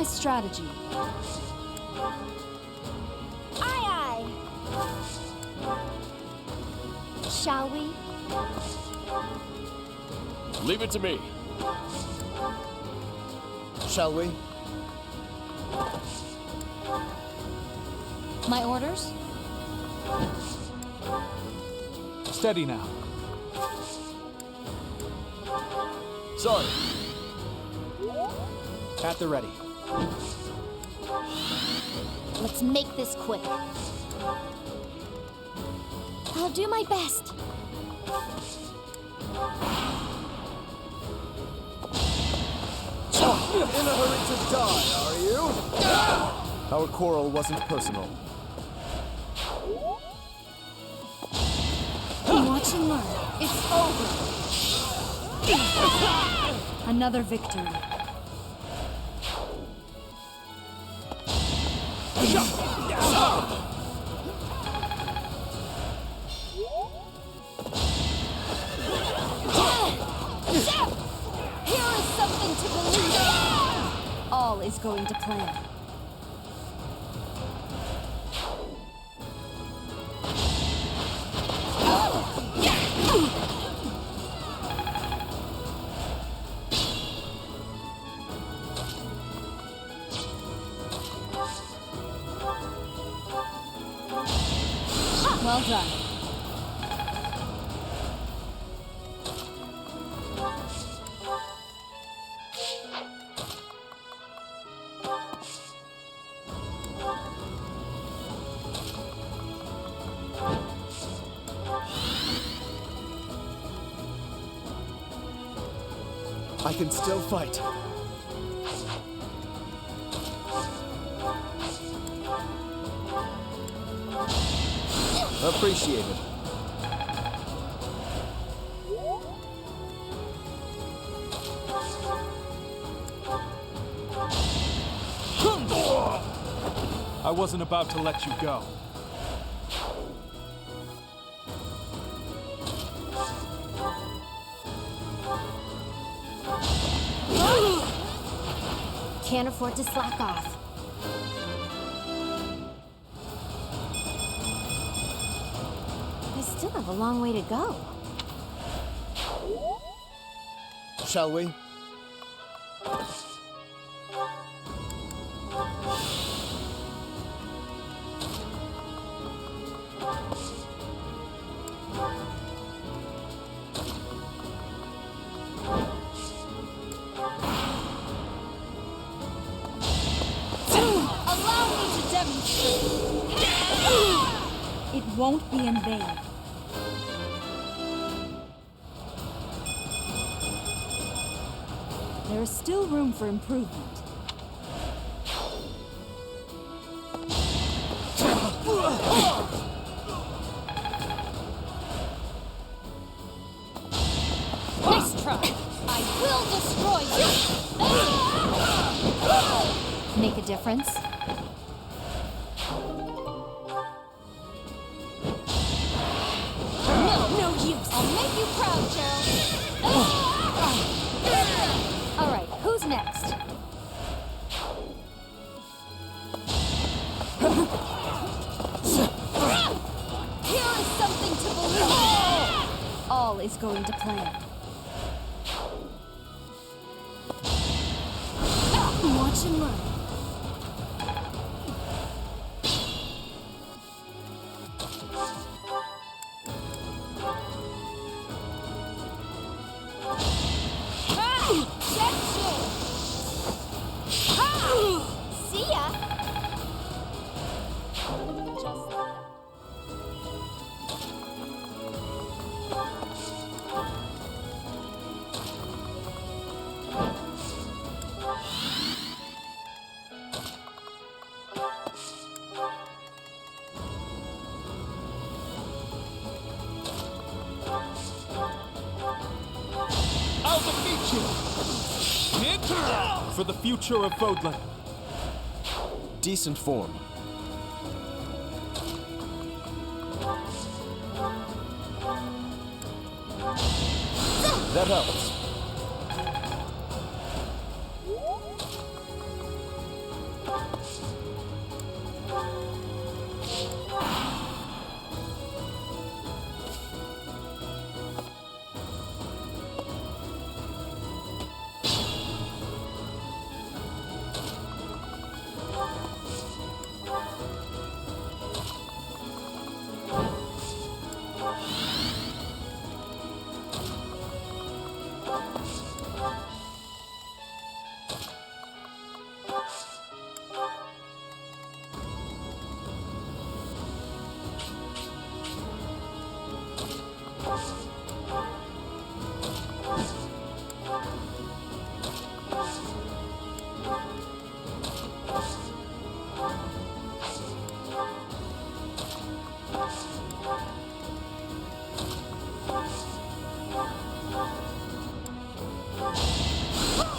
strategy. Aye, aye. Shall we? Leave it to me. Shall we? My orders? Steady now. Sorry. At the ready. Let's make this quick. I'll do my best. In a hurry to die, are you? Our quarrel wasn't personal. Watch and learn. It's over. Another victory. Here is something to believe in. All is going to plan. Well done. I can still fight. Appreciated. I wasn't about to let you go. Can't afford to slack off. I still have a long way to go. Shall we? Allow me to demonstrate. It won't be in vain. There is still room for improvement. Nice try. I will destroy you. Make a difference? No use. I'll make you proud, Gerald. All right, who's next? Here is something to believe in. All is going to plan. Watch and learn. See ya. I'll defeat you! For the future of Vodland. Decent form. That helps.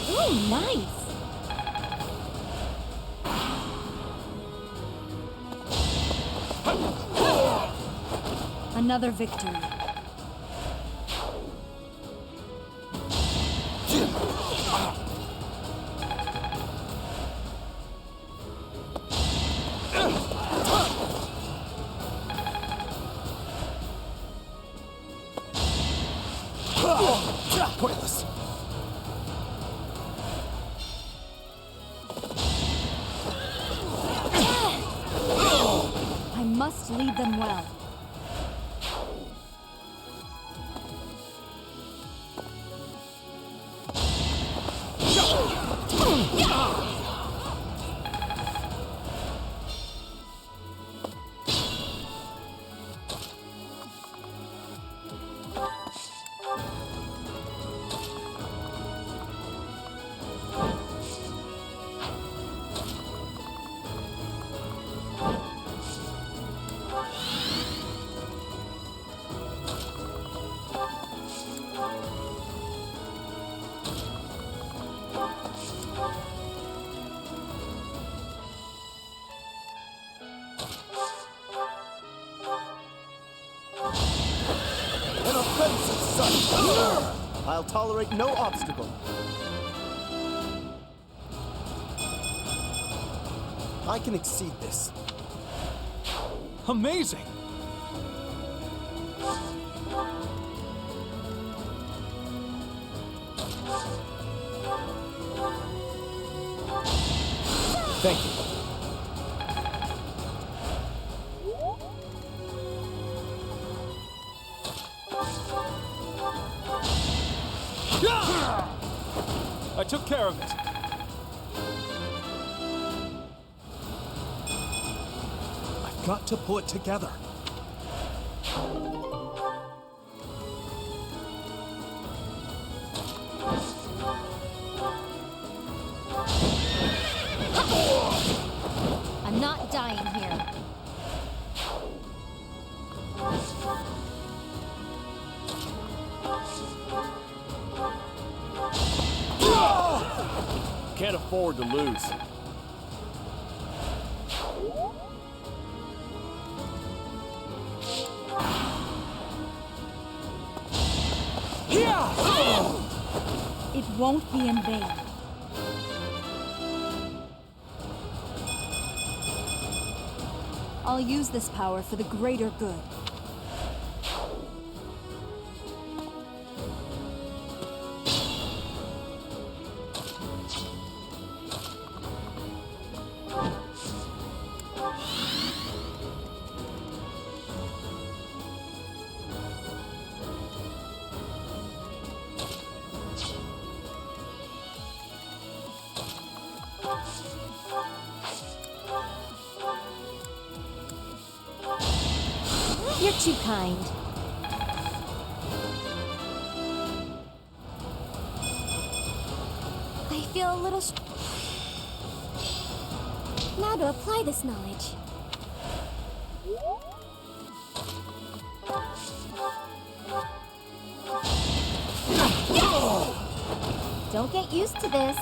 Ooh, nice! Another victory. Pointless. I must lead them well. An offensive son! I'll tolerate no obstacle. I can exceed this. Amazing! Thank you. I took care of it. I've got to pull it together. I'm not dying here. Can't afford to lose. It won't be in vain. I'll use this power for the greater good. You're too kind. I feel a little... Now to apply this knowledge. Don't get used to this.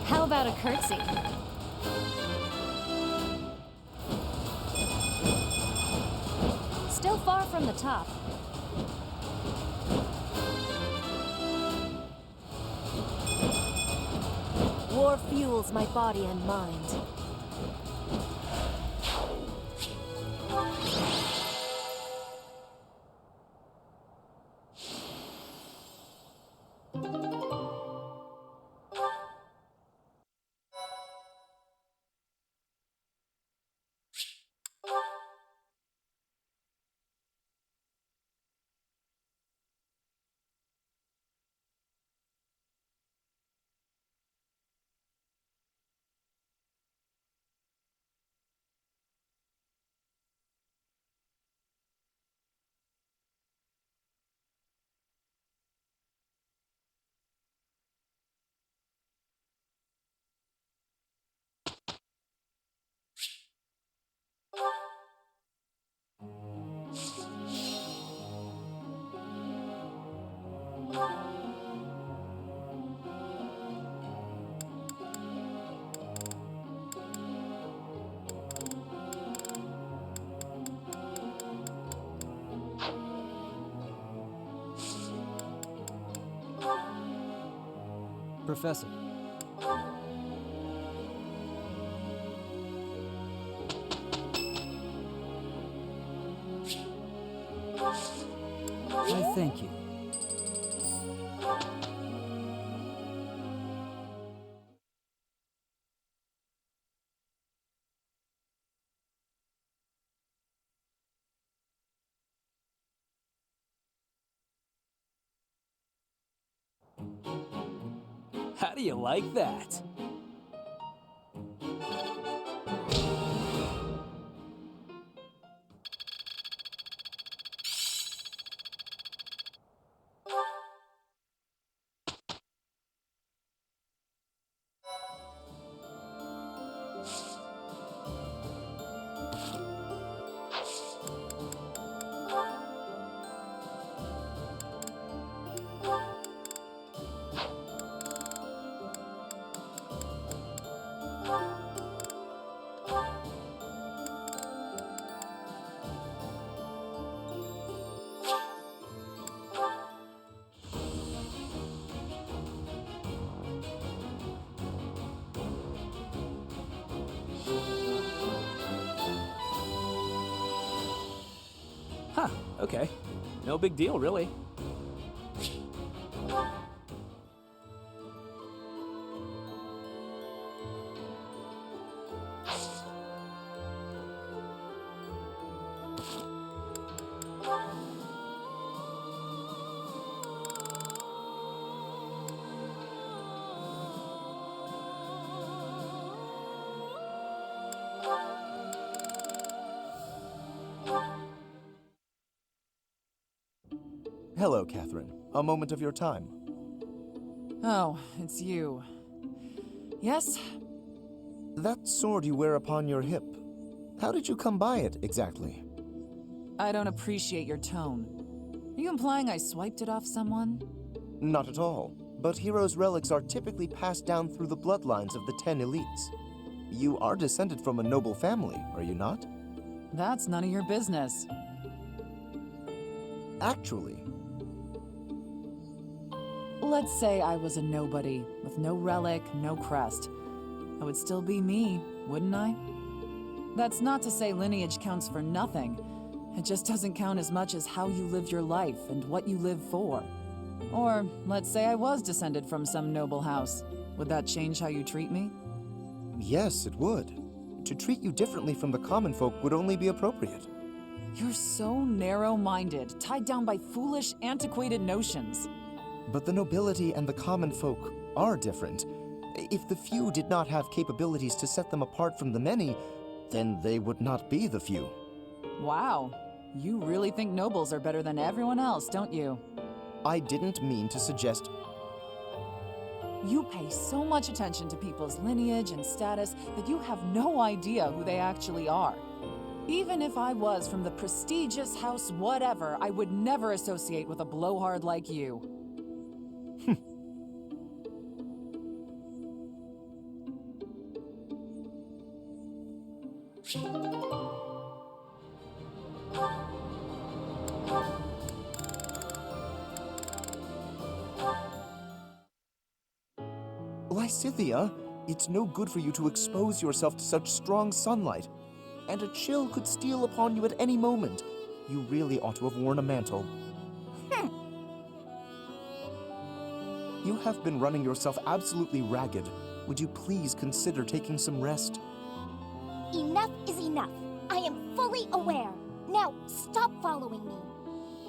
How about a curtsy? Still far from the top. War fuels my body and mind. Professor. I thank you. How do you like that? Huh, okay. No big deal, really. Hello, Catherine. A moment of your time. Oh, it's you. Yes? That sword you wear upon your hip, how did you come by it exactly? I don't appreciate your tone. Are you implying I swiped it off someone? Not at all. But heroes' relics are typically passed down through the bloodlines of the 10 elites. You are descended from a noble family, are you not? That's none of your business. Actually, Let's say I was a nobody, with no relic, no crest. I would still be me, wouldn't I? That's not to say lineage counts for nothing. It just doesn't count as much as how you lived your life and what you live for. Or, let's say I was descended from some noble house. Would that change how you treat me? yes, it would. To treat you differently from the common folk would only be appropriate. You're so narrow-minded, tied down by foolish, antiquated notions. But the nobility and the common folk are different. If the few did not have capabilities to set them apart from the many, then they would not be the few. Wow. You really think nobles are better than everyone else, don't you? I didn't mean to suggest. You pay so much attention to people's lineage and status that you have no idea who they actually are. Even if I was from the prestigious house whatever, I would never associate with a blowhard like you. Lysithea, it's no good for you to expose yourself to such strong sunlight. And a chill could steal upon you at any moment. You really ought to have worn a mantle. You have been running yourself absolutely ragged. Would you please consider taking some rest? Enough is enough. I am fully aware. Now, stop following me.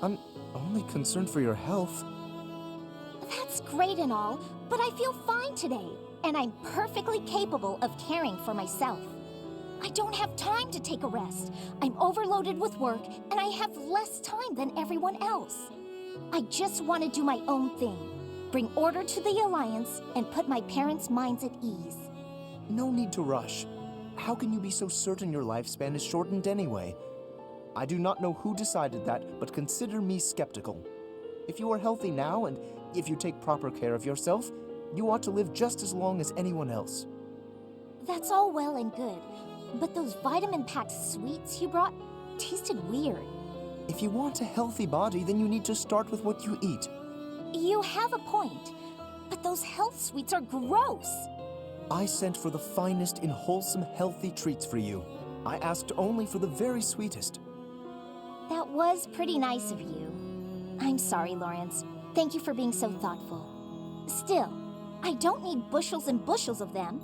I'm only concerned for your health. That's great and all, but I feel fine today, and I'm perfectly capable of caring for myself. I don't have time to take a rest. I'm overloaded with work, and I have less time than everyone else. I just want to do my own thing, bring order to the Alliance, and put my parents' minds at ease. No need to rush. How can you be so certain your lifespan is shortened anyway? I do not know who decided that, but consider me skeptical. If you are healthy now, and if you take proper care of yourself, you ought to live just as long as anyone else. That's all well and good, but those vitamin-packed sweets you brought tasted weird. If you want a healthy body, then you need to start with what you eat. You have a point, But those health sweets are gross. I sent for the finest in wholesome, healthy treats for you. I asked only for the very sweetest. That was pretty nice of you. I'm sorry, Lawrence. Thank you for being so thoughtful. Still, I don't need bushels and bushels of them.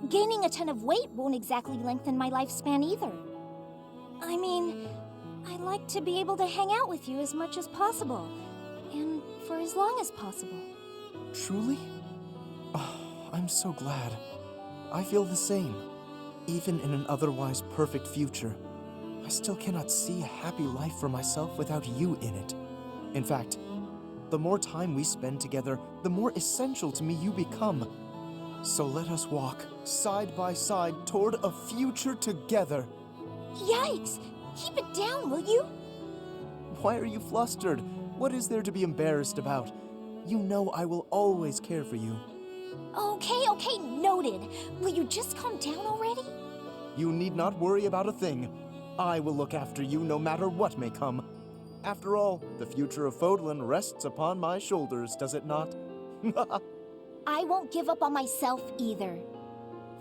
Gaining a ton of weight won't exactly lengthen my lifespan either. I mean, I'd like to be able to hang out with you as much as possible, and for as long as possible. Truly? Oh, I'm so glad. I feel the same. Even in an otherwise perfect future, I still cannot see a happy life for myself without you in it. In fact, the more time we spend together, the more essential to me you become. So let us walk side by side toward a future together. Yikes! Keep it down, will you? Why are you flustered? What is there to be embarrassed about? You know I will always care for you. Okay, noted. Will you just calm down already? You need not worry about a thing. I will look after you no matter what may come. After all, the future of Fodlan rests upon my shoulders, does it not? I won't give up on myself either.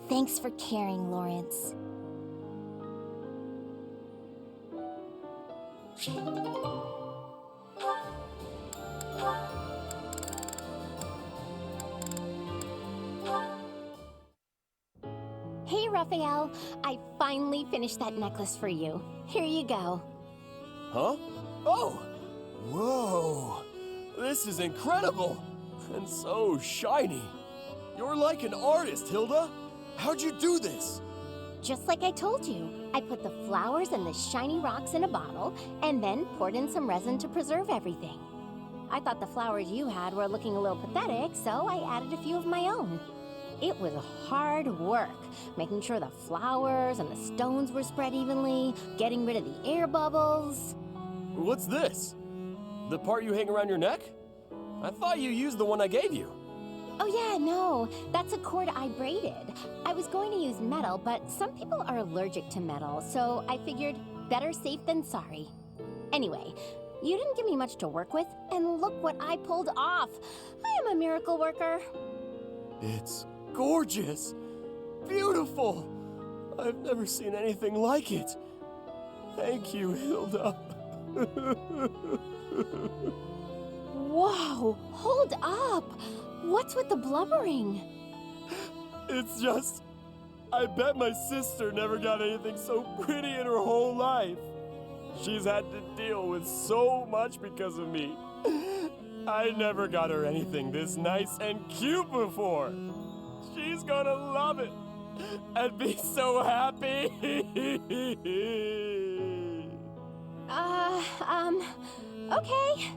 Thanks for caring, Lawrence. Hey, Raphael. I finally finished that necklace for you. Here you go. Huh? Oh! Whoa! This is incredible! And so shiny. You're like an artist, Hilda. How'd you do this? Just like I told you, I put the flowers and the shiny rocks in a bottle and then poured in some resin to preserve everything. I thought the flowers you had were looking a little pathetic, so I added a few of my own. It was hard work, making sure the flowers and the stones were spread evenly, getting rid of the air bubbles. What's this? The part you hang around your neck? I thought you used the one I gave you. Oh yeah, no, that's a cord I braided. I was going to use metal, but some people are allergic to metal, so I figured better safe than sorry. Anyway, you didn't give me much to work with, and look what I pulled off. I am a miracle worker. It's gorgeous. Beautiful. I've never seen anything like it. Thank you, Hilda. Whoa, hold up. What's with the blubbering? It's just, I bet my sister never got anything so pretty in her whole life. She's had to deal with so much because of me. I never got her anything this nice and cute before. She's gonna love it and be so happy. Okay.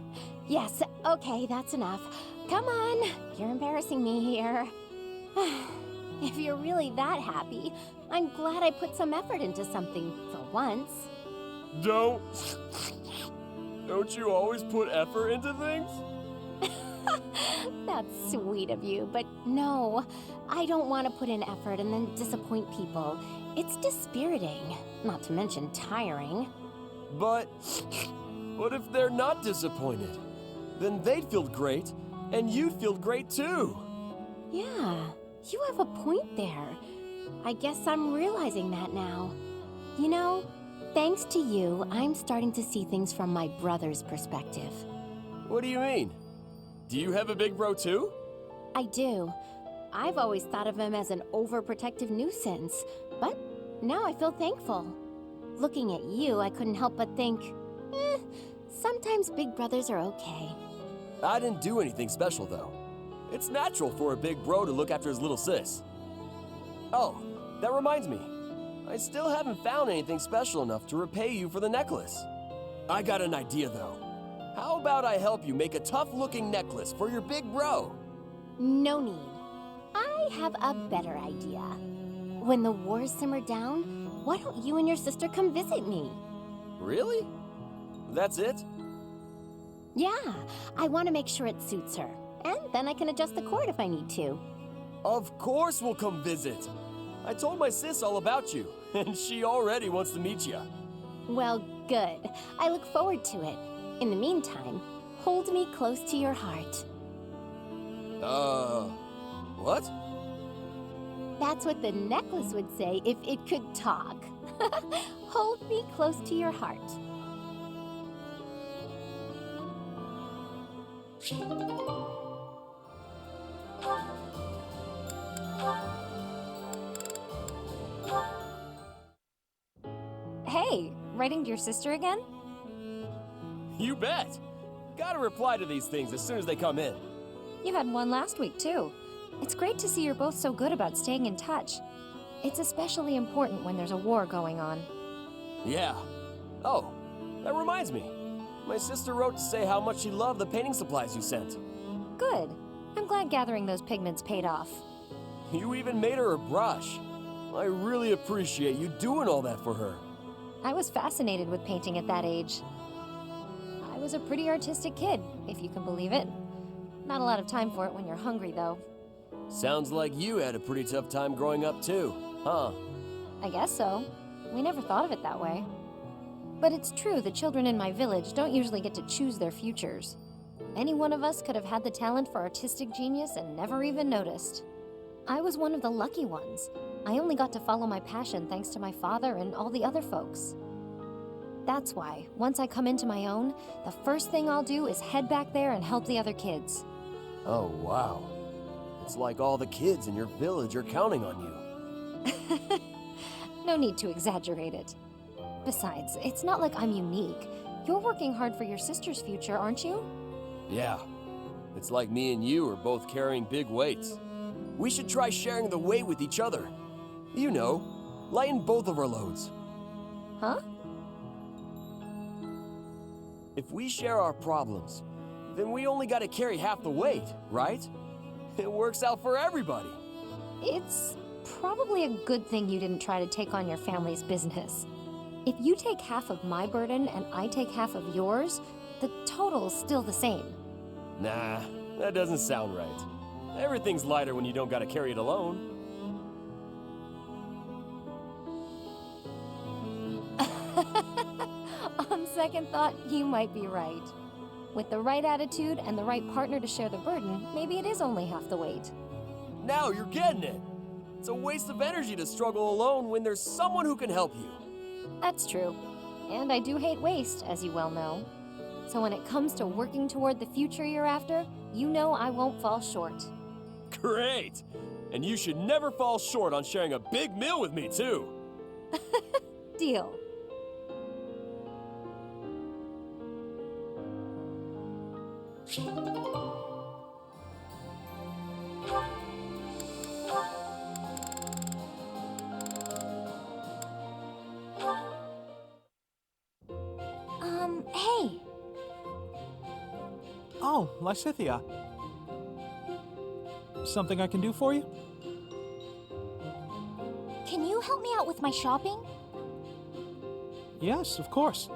Yes, okay, that's enough. Come on, you're embarrassing me here. If you're really that happy, I'm glad I put some effort into something for once. Don't you always put effort into things? That's sweet of you, but no, I don't want to put in effort and then disappoint people. It's dispiriting, not to mention tiring. But what if they're not disappointed? Then they'd feel great, and you'd feel great too. Yeah, you have a point there. I guess I'm realizing that now. You know, thanks to you, I'm starting to see things from my brother's perspective. What do you mean? Do you have a big bro too? I do. I've always thought of him as an overprotective nuisance, but now I feel thankful. Looking at you, I couldn't help but think, sometimes big brothers are okay. I didn't do anything special though. It's natural for a big bro to look after his little sis. Oh, that reminds me. I still haven't found anything special enough to repay you for the necklace. I got an idea though. How about I help you make a tough-looking necklace for your big bro? No need. I have a better idea. When the wars simmer down, why don't you and your sister come visit me? Really? That's it? Yeah, I want to make sure it suits her. And then I can adjust the cord if I need to. Of course we'll come visit. I told my sis all about you, and she already wants to meet you. Well, good. I look forward to it. In the meantime, hold me close to your heart. What? That's what the necklace would say if it could talk. Hold me close to your heart. Hey, writing to your sister again? You bet! Gotta reply to these things as soon as they come in. You had one last week, too. It's great to see you're both so good about staying in touch. It's especially important when there's a war going on. Yeah. Oh, that reminds me. My sister wrote to say how much she loved the painting supplies you sent. Good. I'm glad gathering those pigments paid off. You even made her a brush. I really appreciate you doing all that for her. I was fascinated with painting at that age. I was a pretty artistic kid, if you can believe it. Not a lot of time for it when you're hungry, though. Sounds like you had a pretty tough time growing up too, huh? I guess so. We never thought of it that way. But it's true the children in my village don't usually get to choose their futures. Any one of us could have had the talent for artistic genius and never even noticed. I was one of the lucky ones. I only got to follow my passion thanks to my father and all the other folks. That's why, once I come into my own, the first thing I'll do is head back there and help the other kids. Oh, wow. It's like all the kids in your village are counting on you. No need to exaggerate it. Besides, it's not like I'm unique. You're working hard for your sister's future, aren't you? Yeah. It's like me and you are both carrying big weights. We should try sharing the weight with each other. You know, lighten both of our loads. Huh? If we share our problems, then we only gotta carry half the weight, right? It works out for everybody. It's probably a good thing you didn't try to take on your family's business. If you take half of my burden and I take half of yours, the total's still the same. Nah, that doesn't sound right. Everything's lighter when you don't gotta carry it alone. On second thought, you might be right. With the right attitude and the right partner to share the burden, maybe it is only half the weight. Now you're getting it. It's a waste of energy to struggle alone when there's someone who can help you. That's true. And I do hate waste, as you well know. So when it comes to working toward the future you're after, you know I won't fall short. Great! And you should never fall short on sharing a big meal with me, too. Deal. Hey, Oh, Lysithia. Something I can do for you? can you help me out with my shopping? Yes, of course.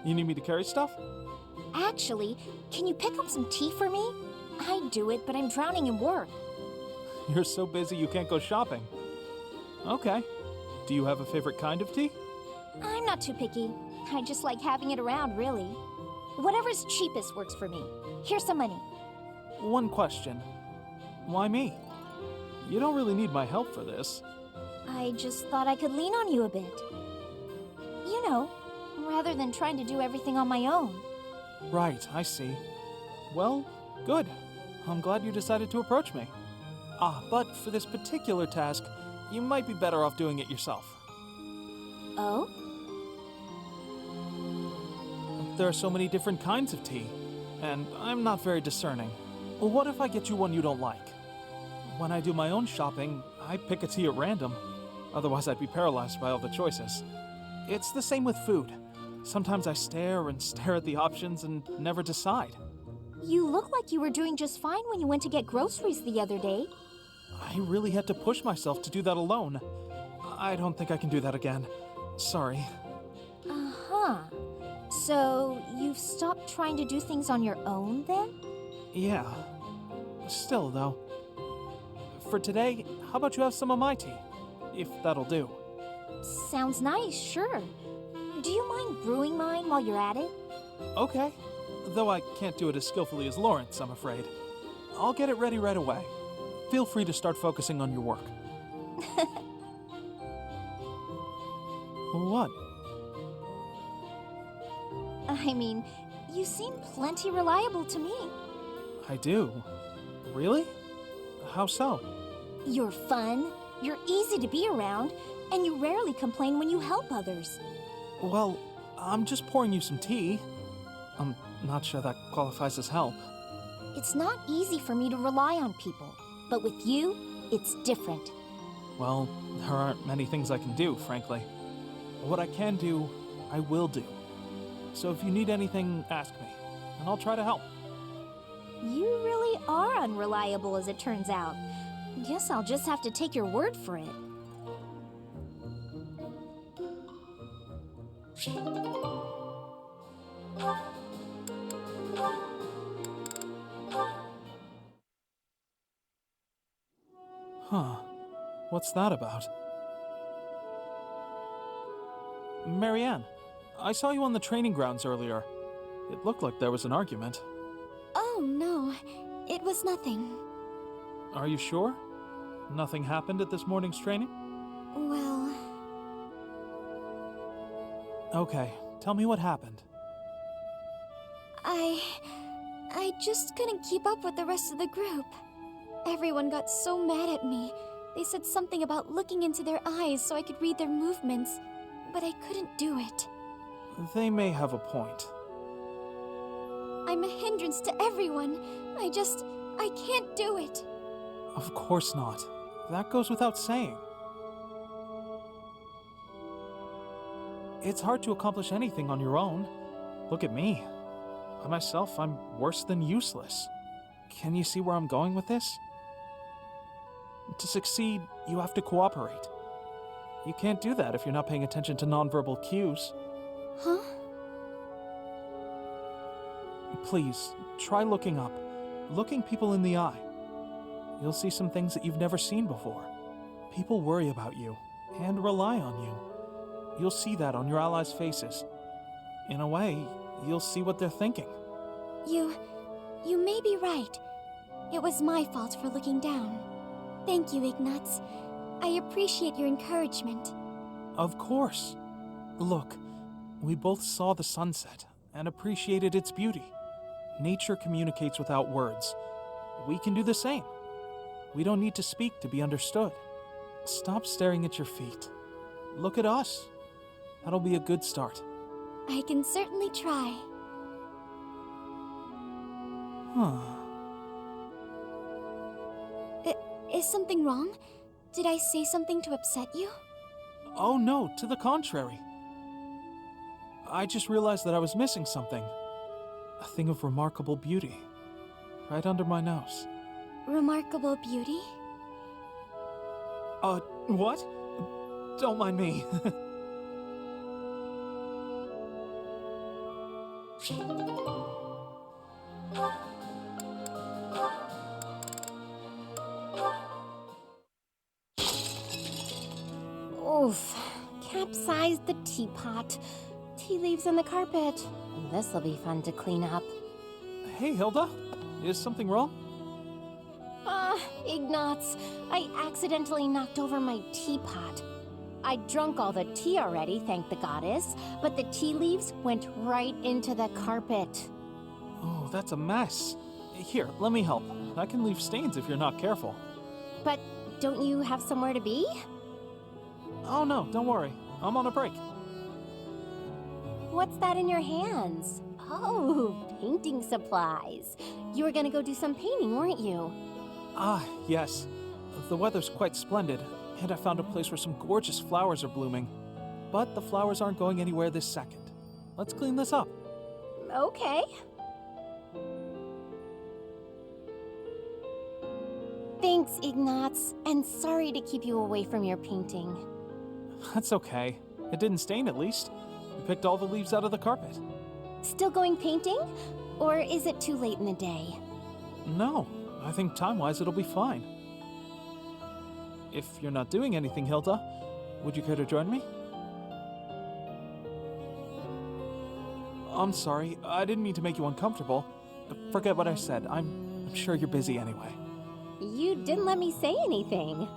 You need me to carry stuff? Actually, can you pick up some tea for me? I'd do it, but I'm drowning in work. You're so busy you can't go shopping. Okay. Do you have a favorite kind of tea? I'm not too picky. I just like having it around, really. Whatever's cheapest works for me. Here's some money. One question. Why me? You don't really need my help for this. I just thought I could lean on you a bit. You know, rather than trying to do everything on my own. Right, I see. Well, good. I'm glad you decided to approach me. But for this particular task, you might be better off doing it yourself. Oh? There are so many different kinds of tea, and I'm not very discerning. What if I get you one you don't like? When I do my own shopping, I pick a tea at random. Otherwise, I'd be paralyzed by all the choices. It's the same with food. Sometimes I stare and stare at the options and never decide. You look like you were doing just fine when you went to get groceries the other day. I really had to push myself to do that alone. I don't think I can do that again. Sorry. Uh-huh. So, you've stopped trying to do things on your own, then? Yeah. Still, though. For today, how about you have some of my tea? If that'll do. Sounds nice, sure. Do you mind brewing mine while you're at it? Okay. Though I can't do it as skillfully as Lawrence, I'm afraid. I'll get it ready right away. Feel free to start focusing on your work. What? I mean, you seem plenty reliable to me. I do. Really? How so? You're fun, you're easy to be around, and you rarely complain when you help others. Well, I'm just pouring you some tea. I'm not sure that qualifies as help. It's not easy for me to rely on people, but with you, it's different. Well, there aren't many things I can do, frankly. What I can do, I will do. So if you need anything, ask me, and I'll try to help. You really are unreliable, as it turns out. Guess I'll just have to take your word for it. Huh. What's that about? Marianne, I saw you on the training grounds earlier. It looked like there was an argument. Oh, no. It was nothing. Are you sure? Nothing happened at this morning's training? Well, Okay, tell me what happened. I just couldn't keep up with the rest of the group. Everyone got so mad at me. They said something about looking into their eyes so I could read their movements, but I couldn't do it. They may have a point. I'm a hindrance to everyone. I can't do it. Of course not. That goes without saying. It's hard to accomplish anything on your own. Look at me. By myself, I'm worse than useless. Can you see where I'm going with this? To succeed, you have to cooperate. You can't do that if you're not paying attention to nonverbal cues. Huh? Please, try looking up. Looking people in the eye. You'll see some things that you've never seen before. People worry about you and rely on you. You'll see that on your allies' faces. In a way, you'll see what they're thinking. You may be right. It was my fault for looking down. Thank you, Ignatz. I appreciate your encouragement. Of course. Look, we both saw the sunset and appreciated its beauty. Nature communicates without words. We can do the same. We don't need to speak to be understood. Stop staring at your feet. Look at us. That'll be a good start. I can certainly try. Huh. Is something wrong? Did I say something to upset you? Oh no, to the contrary. I just realized that I was missing something. A thing of remarkable beauty. Right under my nose. Remarkable beauty? What? Don't mind me. Oof. Capsized the teapot. Tea leaves on the carpet. This'll be fun to clean up. Hey, Hilda. Is something wrong? Ignatz, I accidentally knocked over my teapot. I'd drunk all the tea already, thank the goddess, but the tea leaves went right into the carpet. Oh, that's a mess. Here, let me help. I can leave stains if you're not careful. But don't you have somewhere to be? Oh no, don't worry. I'm on a break. What's that in your hands? Oh, painting supplies. You were gonna go do some painting, weren't you? Ah, yes. The weather's quite splendid, and I found a place where some gorgeous flowers are blooming. But the flowers aren't going anywhere this second. Let's clean this up. Okay. Thanks, Ignatz, and sorry to keep you away from your painting. That's okay. It didn't stain, at least. We picked all the leaves out of the carpet. Still going painting? Or is it too late in the day? No, I think time-wise it'll be fine. If you're not doing anything, Hilda, would you care to join me? I'm sorry, I didn't mean to make you uncomfortable. Forget what I said. I'm I'm sure you're busy anyway. You didn't let me say anything.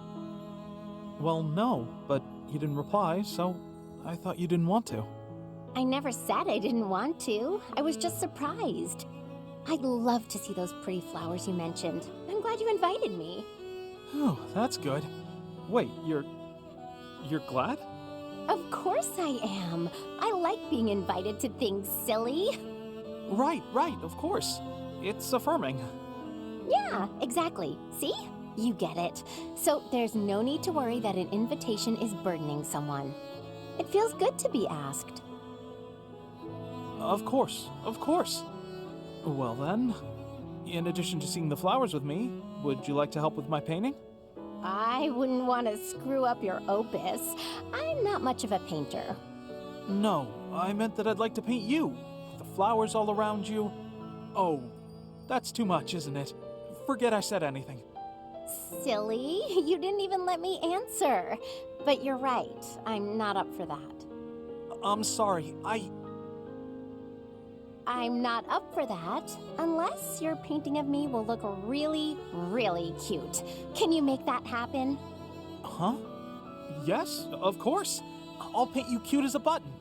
Well, no, but you didn't reply, so I thought you didn't want to. I never said I didn't want to. I was just surprised. I'd love to see those pretty flowers you mentioned. I'm glad you invited me. Oh, that's good. Wait, you're glad? Of course I am. I like being invited to things, silly. Right, of course. It's affirming. Yeah, exactly. See? You get it. So there's no need to worry that an invitation is burdening someone. It feels good to be asked. Of course. Well then, in addition to seeing the flowers with me, would you like to help with my painting? I wouldn't want to screw up your opus. I'm not much of a painter. No, I meant that I'd like to paint you, with the flowers all around you. Oh, that's too much, isn't it? Forget I said anything. Silly, you didn't even let me answer. But you're right, I'm not up for that. I'm sorry, I'm not up for that, unless your painting of me will look really, really cute. Can you make that happen? Huh? Yes, of course. I'll paint you cute as a button.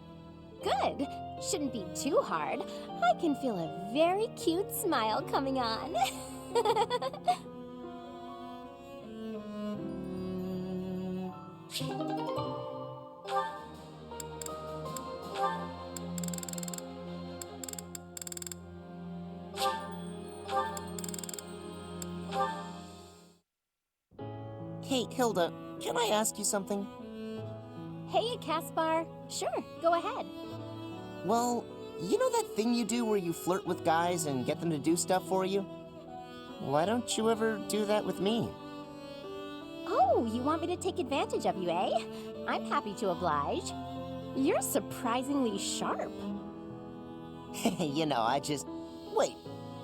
Good. Shouldn't be too hard. I can feel a very cute smile coming on. Hey, Hilda, can I ask you something? Hey, Caspar. Sure, go ahead. Well, you know that thing you do where you flirt with guys and get them to do stuff for you? Why don't you ever do that with me? Oh, you want me to take advantage of you, eh? I'm happy to oblige. You're surprisingly sharp. You know, Wait,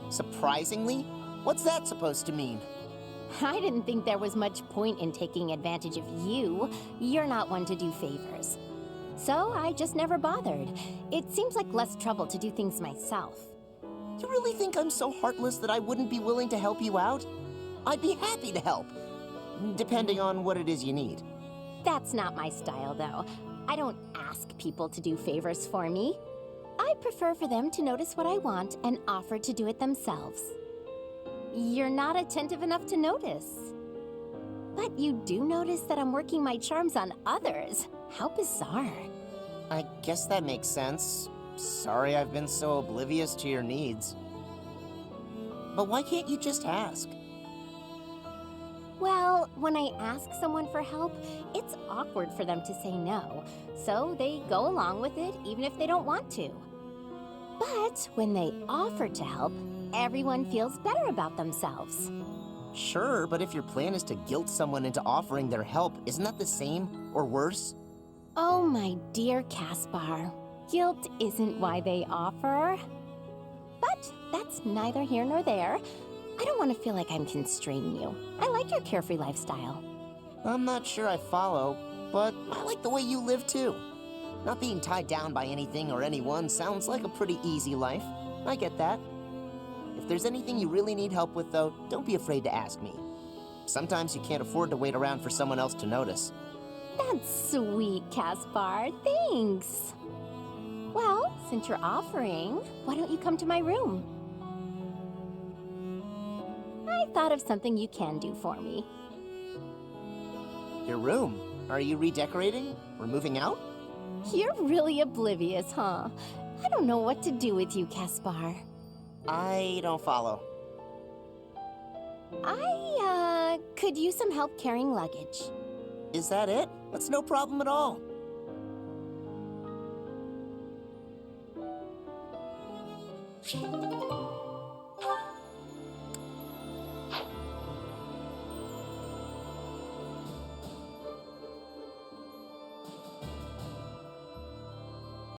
surprisingly? What's that supposed to mean? I didn't think there was much point in taking advantage of you. You're not one to do favors. So I just never bothered. It seems like less trouble to do things myself. You really think I'm so heartless that I wouldn't be willing to help you out? I'd be happy to help, depending on what it is you need. That's not my style, though. I don't ask people to do favors for me. I prefer for them to notice what I want and offer to do it themselves. You're not attentive enough to notice. But you do notice that I'm working my charms on others. How bizarre. I guess that makes sense. Sorry I've been so oblivious to your needs. But why can't you just ask? Well, when I ask someone for help, it's awkward for them to say no. So they go along with it even if they don't want to. But when they offer to help, everyone feels better about themselves. Sure, but if your plan is to guilt someone into offering their help, isn't that the same or worse? Oh, my dear Caspar. Guilt isn't why they offer. But that's neither here nor there. I don't want to feel like I'm constraining you. I like your carefree lifestyle. I'm not sure I follow, but I like the way you live too. Not being tied down by anything or anyone sounds like a pretty easy life. I get that. If there's anything you really need help with, though, don't be afraid to ask me. Sometimes you can't afford to wait around for someone else to notice. That's sweet, Caspar. Thanks. Well, since you're offering, why don't you come to my room? I thought of something you can do for me. Your room? Are you redecorating? Or moving out? You're really oblivious, huh? I don't know what to do with you, Caspar. I don't follow. I could use some help carrying luggage. Is that it? That's no problem at all.